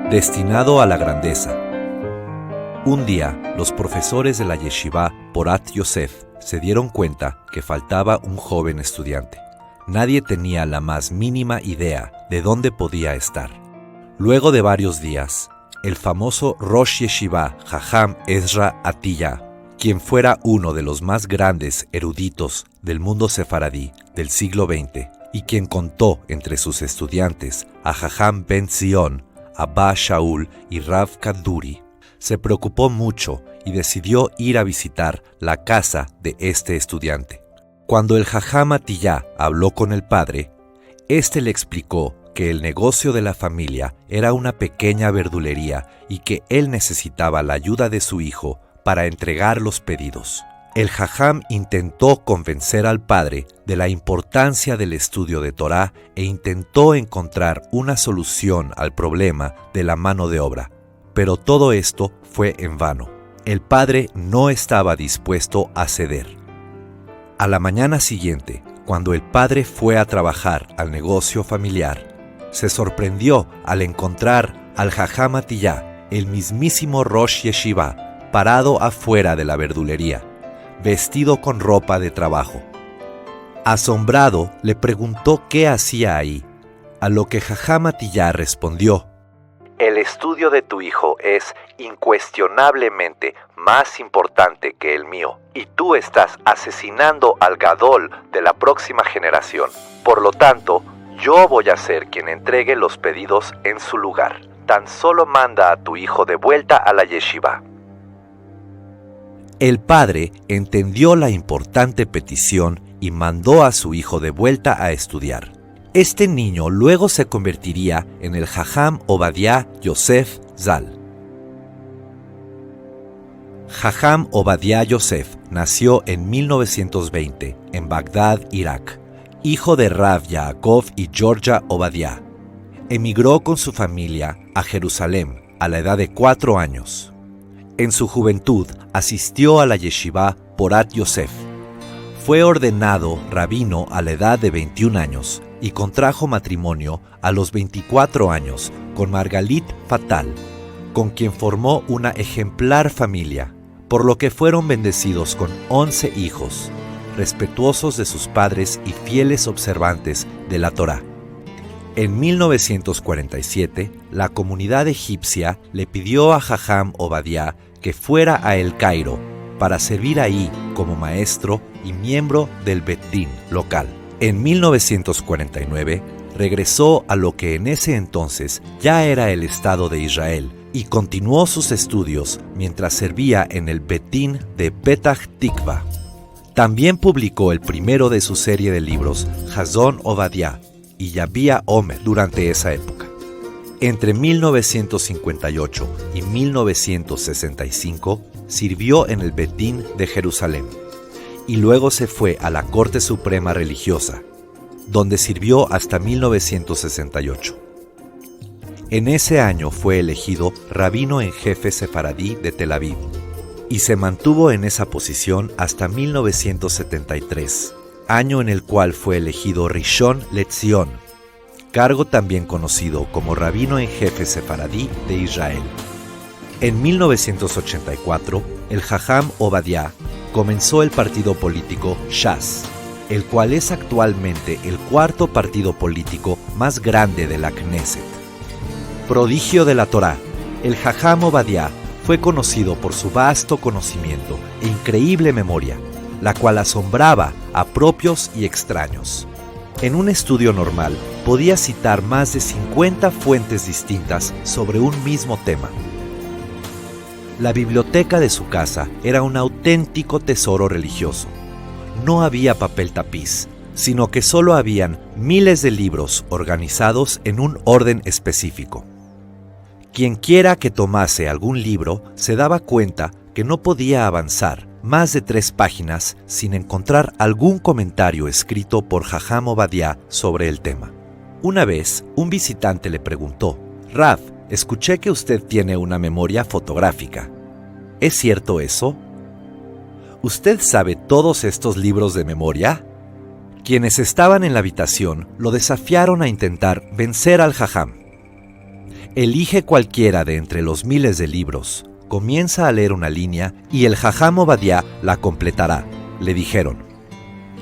Destinado a la grandeza. Un día, los profesores de la yeshivá Porat Yosef se dieron cuenta que faltaba un joven estudiante. Nadie tenía la más mínima idea de dónde podía estar. Luego de varios días, el famoso Rosh Yeshiva Jajam Ezra Atiyah, quien fuera uno de los más grandes eruditos del mundo sefaradí del siglo XX y quien contó entre sus estudiantes a Jajam Ben Zion, Abba Shaul y Rav Kaduri, se preocupó mucho y decidió ir a visitar la casa de este estudiante. Cuando el Jajam Atiyah habló con el padre, éste le explicó que el negocio de la familia era una pequeña verdulería y que él necesitaba la ayuda de su hijo para entregar los pedidos. El Jajam intentó convencer al padre de la importancia del estudio de Torá e intentó encontrar una solución al problema de la mano de obra, pero todo esto fue en vano. El padre no estaba dispuesto a ceder. A la mañana siguiente, cuando el padre fue a trabajar al negocio familiar, se sorprendió al encontrar al Jajam Atiyah, el mismísimo Rosh Yeshiva, parado afuera de la verdulería, vestido con ropa de trabajo. Asombrado, le preguntó qué hacía ahí, a lo que Jajam Atiyah respondió: el estudio de tu hijo es incuestionablemente más importante que el mío, y tú estás asesinando al Gadol de la próxima generación. Por lo tanto, yo voy a ser quien entregue los pedidos en su lugar. Tan solo manda a tu hijo de vuelta a la yeshiva. El padre entendió la importante petición y mandó a su hijo de vuelta a estudiar. Este niño luego se convertiría en el Jajam Obadiah Yosef Zal. Jajam Obadiah Yosef nació en 1920 en Bagdad, Irak, hijo de Rav Yaakov y Georgia Obadiah. Emigró con su familia a Jerusalén a la edad de 4 años. En su juventud asistió a la yeshivá Porat Yosef. Fue ordenado rabino a la edad de 21 años y contrajo matrimonio a los 24 años con Margalit Fatal, con quien formó una ejemplar familia, por lo que fueron bendecidos con 11 hijos, respetuosos de sus padres y fieles observantes de la Torá. En 1947, la comunidad egipcia le pidió a Jajam Obadiah que fuera a El Cairo para servir ahí como maestro y miembro del Bet Din local. En 1949, regresó a lo que en ese entonces ya era el Estado de Israel y continuó sus estudios mientras servía en el Bet Din de Petah Tikva. También publicó el primero de su serie de libros, Hazon Obadiah y Yabia Omer, durante esa época. Entre 1958 y 1965 sirvió en el Bet Din de Jerusalén y luego se fue a la Corte Suprema Religiosa, donde sirvió hasta 1968. En ese año fue elegido rabino en jefe sefaradí de Tel Aviv y se mantuvo en esa posición hasta 1973, año en el cual fue elegido Rishon LeZion, cargo también conocido como rabino en jefe sefaradí de Israel. En 1984, el Jajam Obadiah comenzó el partido político Shas, el cual es actualmente el cuarto partido político más grande de la Knesset. Prodigio de la Torá, el Jajam Obadiah fue conocido por su vasto conocimiento e increíble memoria, la cual asombraba a propios y extraños. En un estudio normal, podía citar más de 50 fuentes distintas sobre un mismo tema. La biblioteca de su casa era un auténtico tesoro religioso. No había papel tapiz, sino que solo habían miles de libros organizados en un orden específico. Quienquiera que tomase algún libro se daba cuenta que no podía avanzar más de 3 páginas sin encontrar algún comentario escrito por Jajam Obadiah sobre el tema. Una vez, un visitante le preguntó: «Rav, escuché que usted tiene una memoria fotográfica. ¿Es cierto eso? ¿Usted sabe todos estos libros de memoria?» Quienes estaban en la habitación lo desafiaron a intentar vencer al Jajam. Elige cualquiera de entre los miles de libros, comienza a leer una línea y el Jajam Obadiah la completará, le dijeron.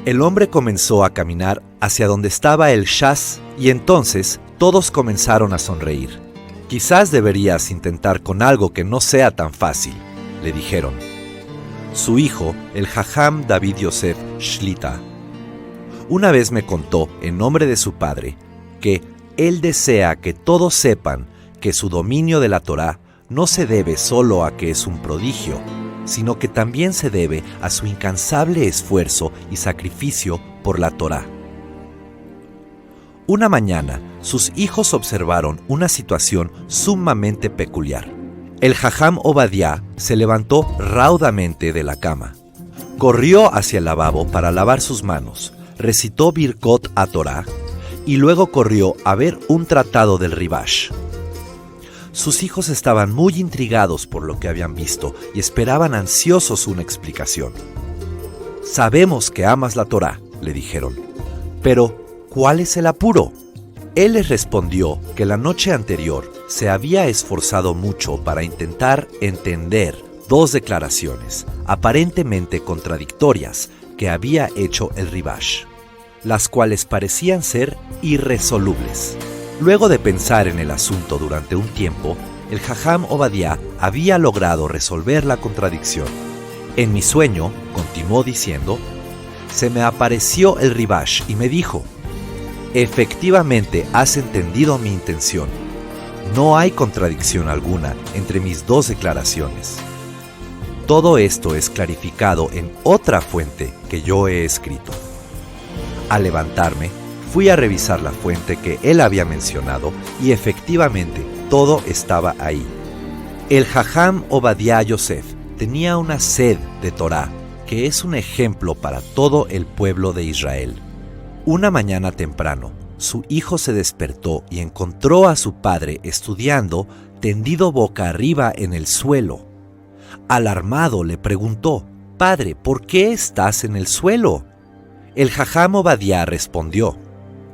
El hombre comenzó a caminar hacia donde estaba el Shas y entonces todos comenzaron a sonreír. Quizás deberías intentar con algo que no sea tan fácil, le dijeron. Su hijo, el Jajam David Yosef Shlita, una vez me contó, en nombre de su padre, que él desea que todos sepan que su dominio de la Torá no se debe solo a que es un prodigio, sino que también se debe a su incansable esfuerzo y sacrificio por la Torá. Una mañana, sus hijos observaron una situación sumamente peculiar. El Jajam Obadiah se levantó raudamente de la cama. Corrió hacia el lavabo para lavar sus manos, recitó Birkot HaTorah y luego corrió a ver un tratado del Ribash. Sus hijos estaban muy intrigados por lo que habían visto y esperaban ansiosos una explicación. «Sabemos que amas la Torá», le dijeron, «pero ¿cuál es el apuro?». Él les respondió que la noche anterior se había esforzado mucho para intentar entender dos declaraciones, aparentemente contradictorias, que había hecho el Ribash, las cuales parecían ser irresolubles. Luego de pensar en el asunto durante un tiempo, el Jajam Obadiah había logrado resolver la contradicción. En mi sueño, continuó diciendo, se me apareció el Ribash y me dijo, efectivamente has entendido mi intención. No hay contradicción alguna entre mis dos declaraciones. Todo esto es clarificado en otra fuente que yo he escrito. Al levantarme, fui a revisar la fuente que él había mencionado y efectivamente todo estaba ahí. El Jajam Obadiah Yosef tenía una sed de Torá que es un ejemplo para todo el pueblo de Israel. Una mañana temprano, su hijo se despertó y encontró a su padre estudiando tendido boca arriba en el suelo. Alarmado le preguntó, «Padre, ¿por qué estás en el suelo?». El Jajam Obadiah respondió,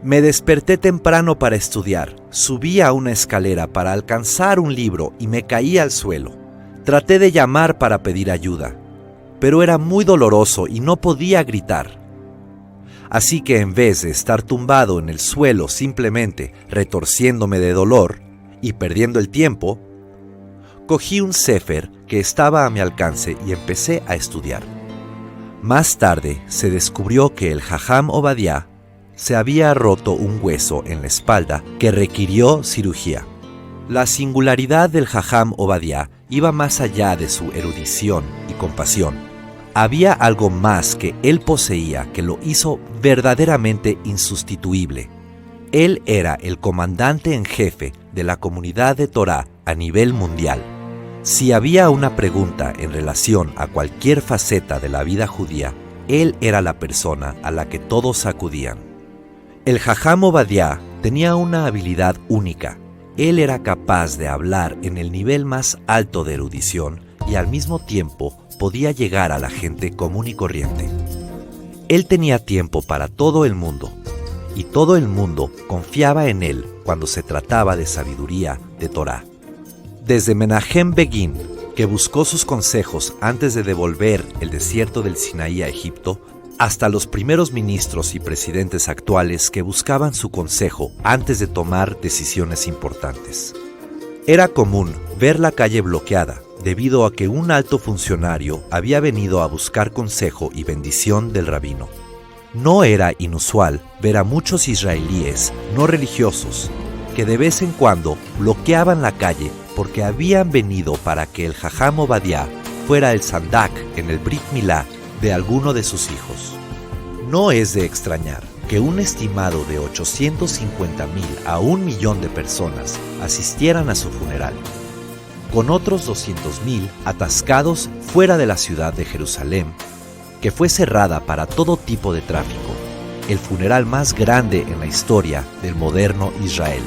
«Me desperté temprano para estudiar, subí a una escalera para alcanzar un libro y me caí al suelo. Traté de llamar para pedir ayuda, pero era muy doloroso y no podía gritar. Así que en vez de estar tumbado en el suelo simplemente retorciéndome de dolor y perdiendo el tiempo, cogí un sefer que estaba a mi alcance y empecé a estudiar». Más tarde se descubrió que el Jajam Obadiah se había roto un hueso en la espalda que requirió cirugía. La singularidad del Jajam Obadiah iba más allá de su erudición y compasión. Había algo más que él poseía que lo hizo verdaderamente insustituible. Él era el comandante en jefe de la comunidad de Torá a nivel mundial. Si había una pregunta en relación a cualquier faceta de la vida judía, él era la persona a la que todos acudían. El Jajam Obadiah tenía una habilidad única. Él era capaz de hablar en el nivel más alto de erudición y al mismo tiempo podía llegar a la gente común y corriente. Él tenía tiempo para todo el mundo, y todo el mundo confiaba en él cuando se trataba de sabiduría de Torá. Desde Menahem Begin, que buscó sus consejos antes de devolver el desierto del Sinaí a Egipto, hasta los primeros ministros y presidentes actuales que buscaban su consejo antes de tomar decisiones importantes. Era común ver la calle bloqueada debido a que un alto funcionario había venido a buscar consejo y bendición del rabino. No era inusual ver a muchos israelíes no religiosos que de vez en cuando bloqueaban la calle porque habían venido para que el Jajam Obadiah fuera el sandak en el Brit Milá de alguno de sus hijos. No es de extrañar que un estimado de 850,000 a 1,000,000 de personas asistieran a su funeral, con otros 200,000 atascados fuera de la ciudad de Jerusalén, que fue cerrada para todo tipo de tráfico, el funeral más grande en la historia del moderno Israel.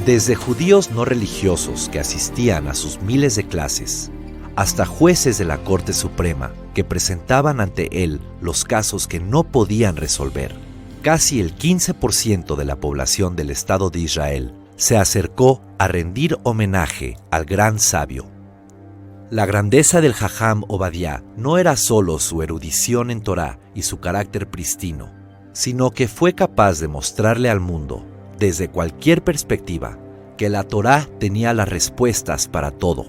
Desde judíos no religiosos que asistían a sus miles de clases, hasta jueces de la Corte Suprema que presentaban ante él los casos que no podían resolver. Casi el 15% de la población del Estado de Israel se acercó a rendir homenaje al gran sabio. La grandeza del Jajam Obadiah no era solo su erudición en Torá y su carácter pristino, sino que fue capaz de mostrarle al mundo, desde cualquier perspectiva, que la Torá tenía las respuestas para todo.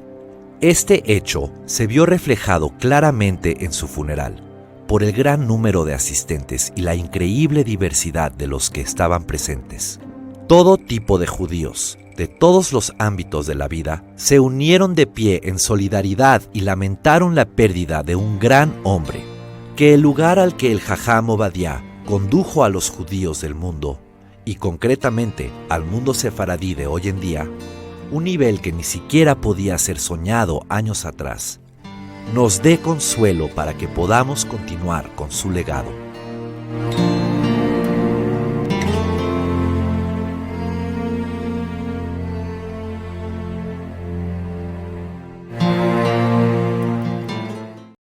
Este hecho se vio reflejado claramente en su funeral, por el gran número de asistentes y la increíble diversidad de los que estaban presentes. Todo tipo de judíos, de todos los ámbitos de la vida, se unieron de pie en solidaridad y lamentaron la pérdida de un gran hombre, que el lugar al que el Jajam Obadiah condujo a los judíos del mundo, y concretamente al mundo sefaradí de hoy en día, un nivel que ni siquiera podía ser soñado años atrás, nos dé consuelo para que podamos continuar con su legado.